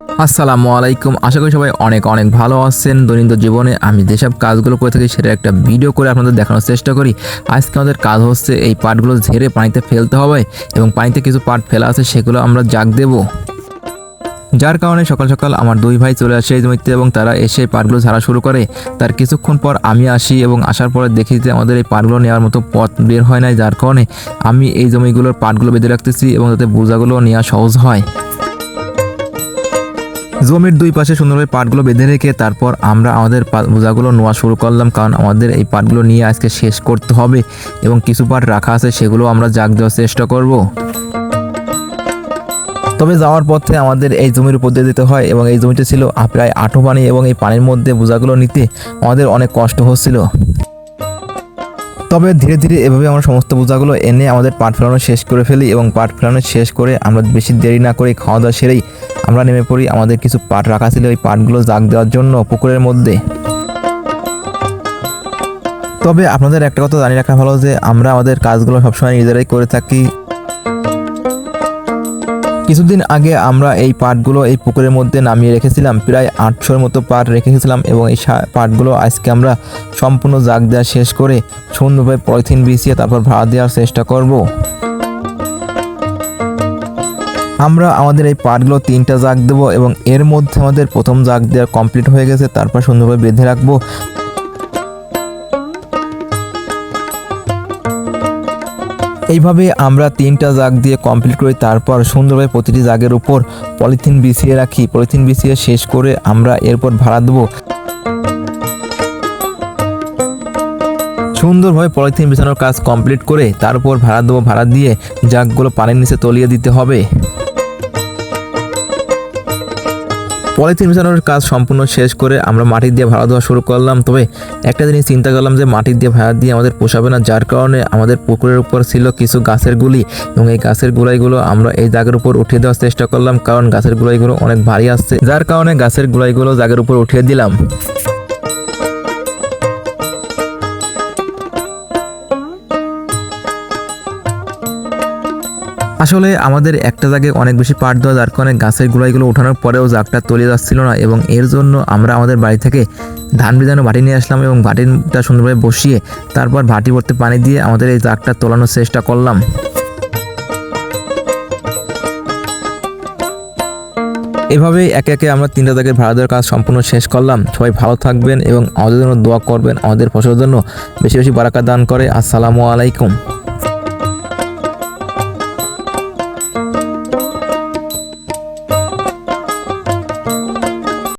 আসসালামু আলাইকুম। আশা করি সবাই অনেক অনেক ভালো আছেন। দৈনন্দিন জীবনে আমি যেসব কাজগুলো করে থাকি সেটা একটা ভিডিও করে আপনাদের দেখানোর চেষ্টা করি। আজকে আমাদের কাজ হচ্ছে এই পাটগুলো ঝেড়ে পানিতে ফেলতে হবে এবং পানিতে কিছু পাট ফেলা আছে সেগুলো আমরা জাগ দেব। যার কারণে সকাল সকাল আমার দুই ভাই চলে আসে এই জমিতে এবং তারা এসে পাটগুলো ঝাড়া শুরু করে। তার কিছুক্ষণ পর আমি আসি এবং আসার পরে দেখি যে আমাদের এই পাটগুলো নেওয়ার মতো পথ বের হয় নাই, যার কারণে আমি এই জমিগুলোর পাটগুলো বেঁধে রাখতেছি এবং যাতে বোঝাগুলো নেওয়া সহজ হয়। জমির দুই পাশে সুন্দরভাবে পাটগুলো বেঁধে রেখে তারপর আমরা আমাদের বোঝাগুলো নেওয়া শুরু করলাম, কারণ আমাদের এই পাটগুলো নিয়ে আজকে শেষ করতে হবে এবং কিছু পাট রাখা আছে সেগুলো আমরা জাগ দেওয়ার চেষ্টা করব। তবে যাওয়ার পথে আমাদের এই জমির উপর দিয়ে দিতে হয় এবং এই জমিটা ছিল প্রায় আঁঠো পানি এবং এই পানির মধ্যে বোঝাগুলো নিতে আমাদের অনেক কষ্ট হচ্ছিল। তবে ধীরে ধীরে এভাবে আমরা সমস্ত বোঝাগুলো এনে আমাদের পাট ফেলানো শেষ করে ফেলি এবং পাট ফেলানো শেষ করে আমরা বেশি দেরি না করে খাওয়া দাওয়া সেরেই আমরা নেমে পড়ি আমাদের কিছু পাট রাখা ছিল ওই পাটগুলো জাগ দেওয়ার জন্য পুকুরের মধ্যে। তবে আপনাদের একটা কথা জানিয়ে রাখা ভালো যে আমরা আমাদের কাজগুলো সবসময় নিজেরাই করে থাকি। কিছুদিন আগে আমরা এই পাটগুলো এই পুকুরের মধ্যে নামিয়ে রেখেছিলাম, প্রায় 800-র মতো পাট রেখেছিলাম এবং এই পাটগুলো আজকে আমরা সম্পূর্ণ জাগ দেওয়া শেষ করে সুন্দরভাবে পলিথিন বিছিয়ে তারপর ভাড়া দেওয়ার চেষ্টা করব। আমরা আমাদের এই পাটগুলো 3টা জাগ দেবো এবং এর মধ্যে আমাদের প্রথম জাগ দেওয়া কমপ্লিট হয়ে গেছে, তারপর সুন্দরভাবে বেঁধে রাখবো। এইভাবে আমরা 3টা জাগ দিয়ে কমপ্লিট করি, তারপর সুন্দরভাবে প্রতিটি জাগের উপর পলিথিন বিছিয়ে রাখি। পলিথিন বিছিয়ে শেষ করে আমরা এরপর ভাড়া দেবো। সুন্দরভাবে পলিথিন বিছানোর কাজ কমপ্লিট করে তারপর ভাড়া দেবো। ভাড়া দিয়ে জাগগুলো পানির নিচে তলিয়ে দিতে হবে। পলিথিন বিছানোর কাজ সম্পূর্ণ শেষ করে আমরা মাটি দিয়ে ভাড়া দেওয়া শুরু করলাম। তবে একটা জিনিস চিন্তা করলাম যে মাটি দিয়ে ভাড়া দিয়ে আমাদের পোষাবে না, যার কারণে আমাদের পুকুরের উপর ছিল কিছু গাছের গুলি এবং এই গাছের গুলাইগুলো আমরা এই জায়গার উপর উঠিয়ে দেওয়ার চেষ্টা করলাম, কারণ গাছের গুলাইগুলো অনেক ভারী আসছে, যার কারণে গাছের গুলাইগুলো জায়গার উপর উঠিয়ে দিলাম। আসলে আমাদের একটা জায়গায় অনেক বেশি পাট দেওয়া, যার কারণে গাছের গুঁড়াইগুলো ওঠানোর পরেও জাগটা তলিয়ে যাচ্ছিল না এবং এর জন্য আমরা আমাদের বাড়ি থেকে ধান ভিজানো বাটি নিয়ে আসলাম এবং বাটিটা সুন্দরভাবে বসিয়ে তারপর ভাটি ভর্তি পানি দিয়ে আমাদের এই জাগটা তোলানোর চেষ্টা করলাম। এভাবেই একে একে আমরা 3টা জায়গায় ভাড়া দেওয়ার কাজ সম্পূর্ণ শেষ করলাম। সবাই ভালো থাকবেন এবং আমাদের জন্য দোয়া করবেন, আমাদের ফসলের জন্য বেশি বেশি বারাকা দান করে। আসসালামু আলাইকুম।